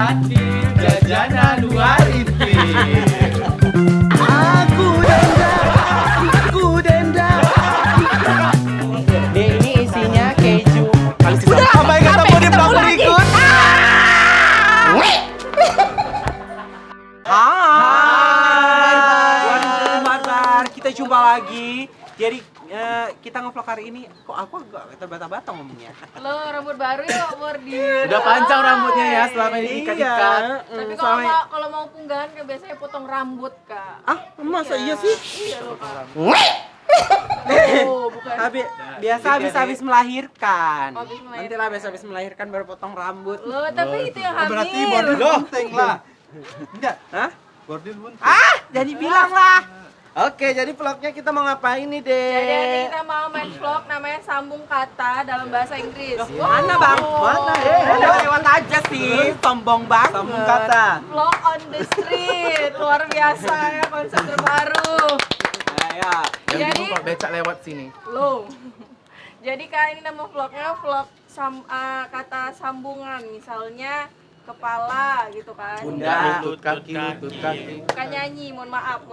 hadir jajanan luar intim. Aku denda. Ini isinya keju. Udah, sampai ketemu di vlog berikut. Hai, Barbar. Kita jumpa lagi. Jadi kita nge-vlog hari ini. Kok aku agak terbata-bata ngomongnya? Lo rambut baru ya, Mordi. Udah panjang rambutnya ya selama ini diikat-ikat. Tapi kalau mau punggahan kan biasanya potong rambut, Kak. Ah, masa iya sih? Iya lo, Kak. Oh, bukan. Biasa habis melahirkan. Oh, habis melahirkan. Nanti lah habis melahirkan baru potong rambut. Lo, tapi itu yang hamil. Berarti bordil bunting lah. Enggak, Hah? bordil bunting. Jadi bilang lah. Oke, jadi vlognya kita mau ngapain nih, Jadi hari ini Dek? kita mau main vlog namanya sambung kata dalam bahasa Inggris. Mana, Bang? Mana? Lewat aja sih, sombong banget. Sambung kata. Vlog on the street, luar biasa ya konsep terbaru. Ya. Yang Jadi- bingung kalau becak lewat sini. Lo. Jadi Kak, ini nama vlognya vlog kata sambungan, misalnya kepala gitu kan. Bunda. Lutut kaki, lutut kaki. Bukan nyanyi, mohon maaf.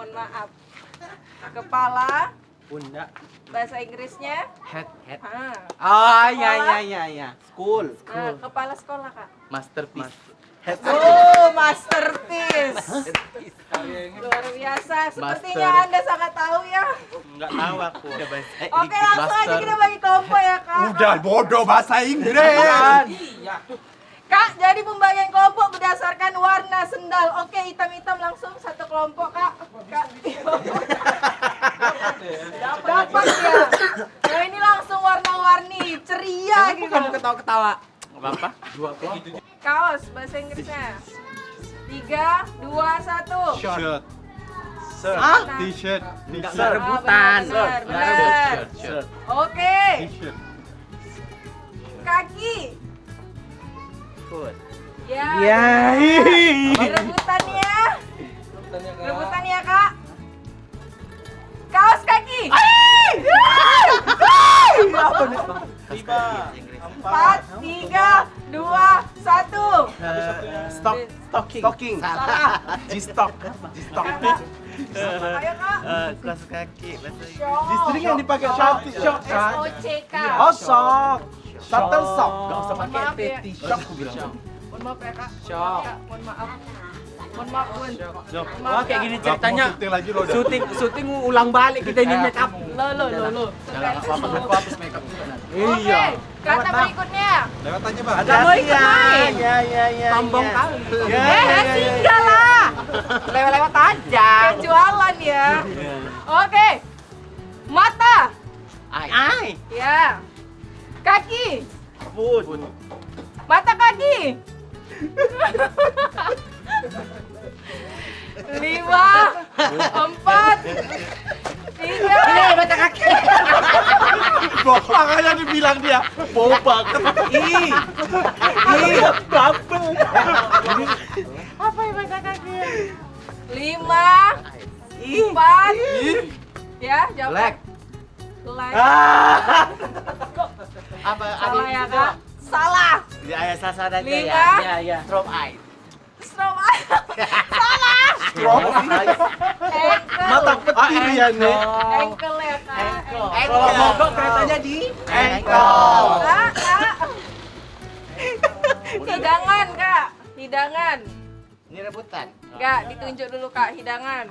Kepala, Bunda. bahasa Inggrisnya. Head, Oh, ya. School. Kepala sekolah, Kak. masterpiece. Oh, masterpiece. Luar biasa. Sepertinya Master. Anda sangat tahu ya. Enggak tahu aku. Oke, langsung aja kita bagi kelompok ya, Kak. Udah bodoh bahasa Inggris. Kak, jadi pembagian kelompok berdasarkan warna sendal. Oke, hitam-hitam langsung satu kelompok, Kak. Dapat ya. Nah, ini langsung warna-warni, ceria gitu. Bukan ketawa-ketawa. Apa-apa? Dua kelompok. Kaos bahasa Inggrisnya. 3, 2, 1. Shirt. Ah? T-shirt. Enggak T-shirt. rebutan. Benar. Shirt. Oke, T-shirt. kaki. Foot. Ya. Ya. Rebutan ya. Rebutan ya, Kak. Kaos kaki. 4, 3, 2, 1. Stocking. Salah. G-stock. Ayo, Kak. Kaos kaki. Bahasa Sering yang dipakai shock. SOCK. Oh, sock. Shuttle sock. Gak usah pakai Maaf ya. PT, shock aku bilang. Mohon maaf ya, Kak. Shock. Ya, mohon maaf. Mohon maaf, Bun. Wah, kayak gini ceritanya. Syuting lagi lo udah. Syuting ulang balik kita ini make up. Lo. Jangan apa-apa, aku hapus makeup juga nanti. Oke, kata berikutnya. Lewat aja, Bang. Ada mau ikut main. Ya. Sombong kali. Singgah lah. Lewat aja. Kejualan ya. Oke. Mata. Ai. Ya. Kaki. Food. Mata kaki. 5, 4, 3. Mata kaki. Makanya dibilang dia bobak. Bubble. Apa yang mata kaki? 5, 4. Ya, jawab. Black. Black. Apa? Salah ya, Kak? Salah. Ya, ayah sasar aja 5. ya. Ya. Drop eye. Stop. Salah. Ankle. Mata petir ya, Nek. Ankle ya, Kak. Kalau mogok keretanya di Ankle. Kak. Hidangan, Kak. Hidangan. Ini rebutan. Enggak, ditunjuk dulu, Kak, hidangan.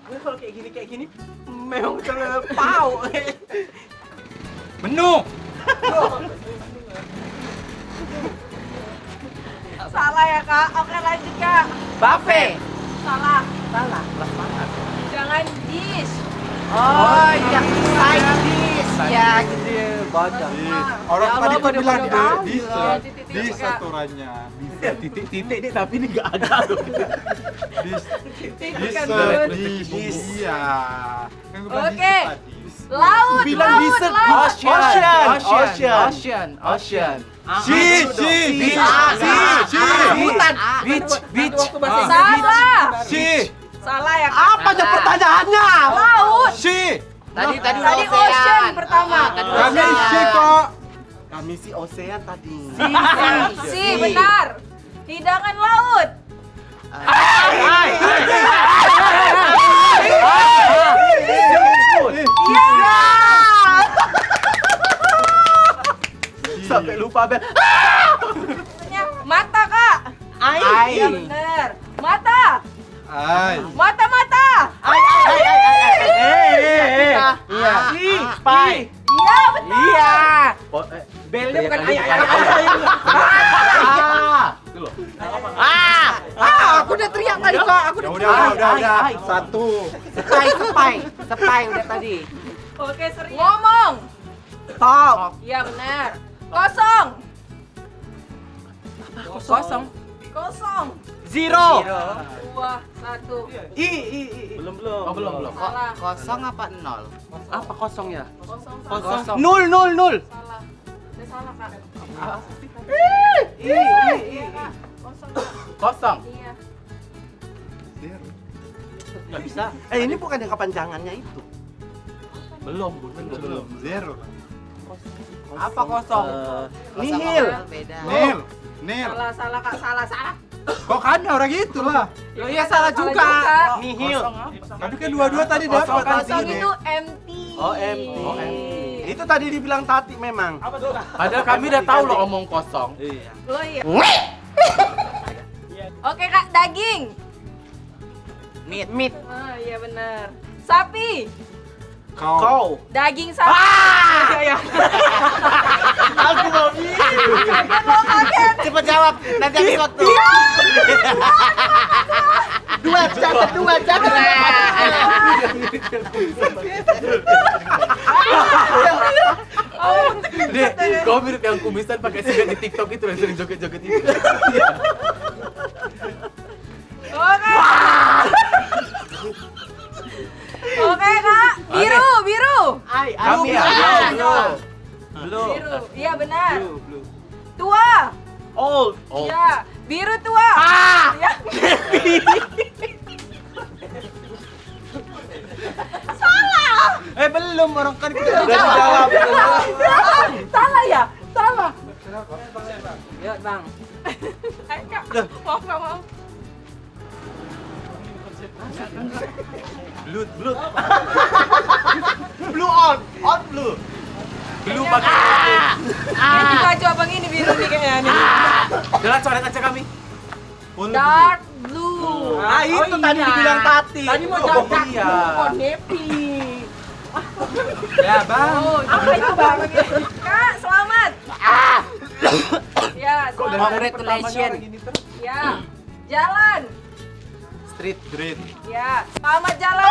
Gue kalau kayak gini memang terlepau. Menu. Salah ya, Kak. Oke, lanjut, Kak. Buffet. Salah. Salah. Jangan dish. Oh, yang side dish. Ya, gitu ya. Badan. Orang Ya tadi Allah, tuh bilang pada tahu. Titik-titik di juga. aturannya. Titik-titik nih, tapi ini nggak ada loh. Titik kan, Bisa. Bun. Iya. Kan gue bilang Oke. bisa tadi. Laut, Bilang laut, dessert. laut. Ocean. Si. Hutan. Beach. Salah. Si. Salah ya, Kak. Apa aja pertanyaannya? Laut. Si. Tadi Tadi ocean pertama. Kami si kok. Kami si ocean tadi. Si, benar. Hidangan laut. Iya. Sampai lupa Bel. Mata, Kak. Ai. Iya bener. Mata. Ay. Mata-mata. Iya. Pai. Iya bener. Iya. Oh, Belnya bukan tadi ayah. Itu loh. Aku udah teriak tadi kok. Aku Ya udah. udah. Satu. Sepai udah tadi. Oke, seri. Ngomong. Talk. Iya bener. Kosong. Kosong. Kosong. Zero. 2, 1. Belum. Oh, belum. Salah. Kosong apa nol? Apa kosong ya? Kosong. Kosong. Nul. Salah. Udah salah, Kak. Iya, Kak. Kosong. Kak. Kosong. Iya. Nggak bisa. Ini bukan yang kepanjangannya itu. Belum. Zero. Apa kosong? Nihil. Nihil. Beda. Nil. Salah, Kak. Salah. Kok kan orang gitu lah. Oh iya salah juga. juga. Nihil. Tapi kan dua-dua tadi dapat. Kosong itu empty. Oh, empty. Itu tadi dibilang Tati memang. Padahal kami udah tahu loh omong kosong. Iya. Oh iya. Oke, Kak. Daging. Meat. Ah, iya benar. Sapi. Kau. Daging sapi. Iya. Aku mau Kaget. Cepet jawab. Nanti aku waktu. dua catat. Oh, Dek, kau mirip yang kumisan pakai sikat di TikTok itu yang sering joget-joget itu. Oke. Oke, Kak. Biru. Kami ya. Blue. Biru. Iya benar. Blue. Tua. Old. Oh. Iya. Biru tua. Iya. Belum orang kan kita udah Jawab. jawab. Salah ya? Salah. Ya, Bang. Ayo, Kak. Maaf, Kak, maaf. Blue. Blue on blue. Blue pakai Ini baju abang ini biru nih kayaknya. Jelas coret aja kami. Dark blue. Itu tadi dibilang Tati. Tadi mau Oh, dark iya. blue, kok happy. Ya, Bang. Oh, apa itu bang? Kak, selamat. Ya, selamat. Congratulations. Ya, jalan. Street. Ya, selamat jalan.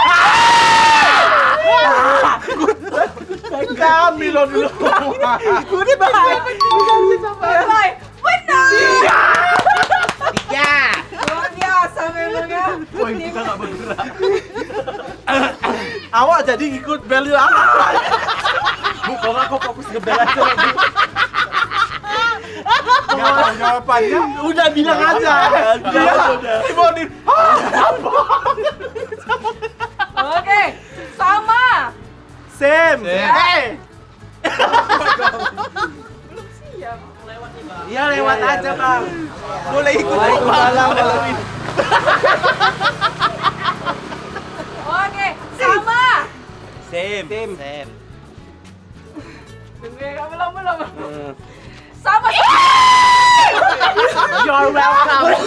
Kami lo dulu. Udah bahaya. Bye. Benar. Tiga. Luar biasa memang ya. Poin kita nggak bergerak. Awak jadi ikut value apa? Bu, kalau aku fokus ngebel aja lagi. Nggak tahu jawabannya. Udah bilang aja. Dia Timonin. Oke, sama. Sam. Hey. Iya lewat aja, Bang. Boleh ikut malam. Oke, sama. Sam. Tunggu ya, Kak, belum. Sama. You're welcome.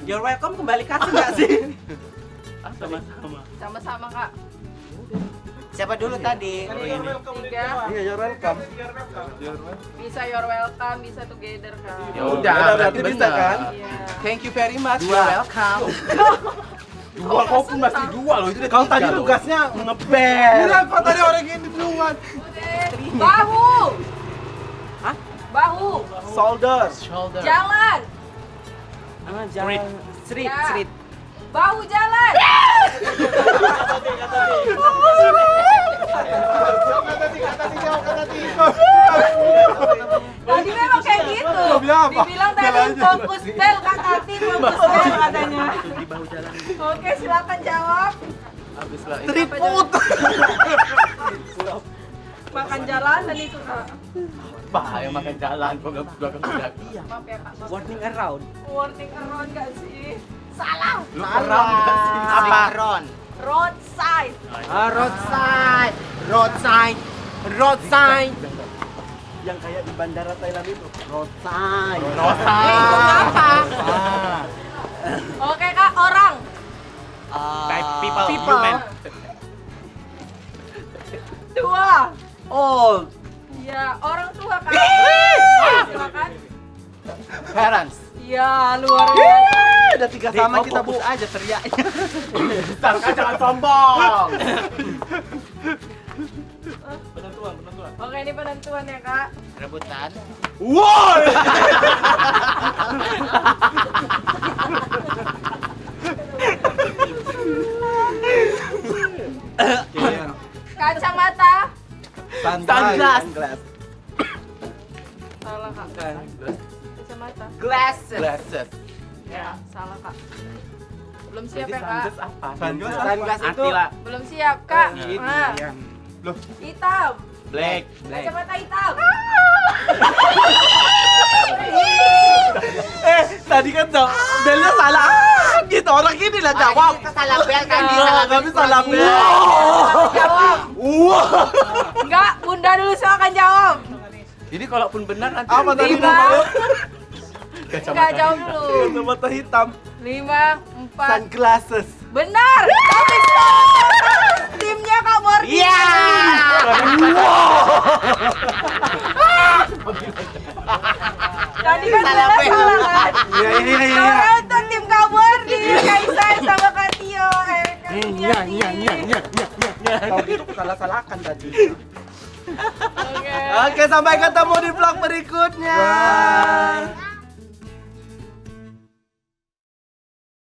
You're welcome kembali kasih nggak sih? Sama-sama. Sama-sama, Kak. Siapa dulu tadi? 3. Iya, you're welcome. Bisa you're welcome, bisa together, Kak. Ya udah, berarti bisa kan? Iya. Thank you very much. Dua. You're welcome. Dua kau pun masih dua loh, itu udah Kau tadi tiga loh. tugasnya ngebel. Udah kok tadi orang ini duluan. Bahu. Hah? Bahu. Shoulders. Shoulder. Jalan. Street. Ya. Bahu jalan. Tadi memang kayak gitu. bilang apa? Dibilang tadi Jalan aja. fokus tel, Kak Tati fokus tel katanya. Oke, silakan jawab. Habis lah. Street food. makan jalanan itu kak. Bahaya makan jalan, belakang kaki. Maaf ya kak. maaf. Warning around. Warning around gak sih? Salah. Lu keram gak sih? Apa? Ron. Roadside. Roadside. Roadside. Roadside. Yang kayak di bandara Thailand itu. Roadside. Itu apa? Oke kak, orang. Type people, People. human. 2. Old. Iya, orang tua kak. Silakan. Parents. Iya, luar biasa. Ada 3 sama kita bu. aja teriaknya. Sangka jangan sombong. Penentuan. Oke, ini penentuan ya kak. Rebutan. Wow. Kacamata. Sunglass. Salah kak. Kacamata. Glasses. Glasses. Ya, salah kak. Belum siap ya kak. Sunglass apa? Sunglass itu Attila. Belum siap kak. Ini Nah, yang hitam. Black. Kacamata hitam. Tadi kan belnya salah. Gitu orang gini lah jawab. Kita salah bel kan dia salah Kami salah bel. Jawab. Wah. Enggak, bunda dulu silakan jawab. Jadi kalaupun benar nanti Apa tadi 5. namanya? Enggak, jawab dulu. Kacamata hitam. 5, 4. Sunglasses. Benar. Tapi timnya Kak Mordi. Iya. Tadi kan Salah salah bel. salah kan? Iya. Sekarang itu tim Kak Mordi, Kaisar sama Kak Tio. Iya. Tahu gitu salah-salahkan tadi. Oke. Oke, sampai ketemu di vlog berikutnya.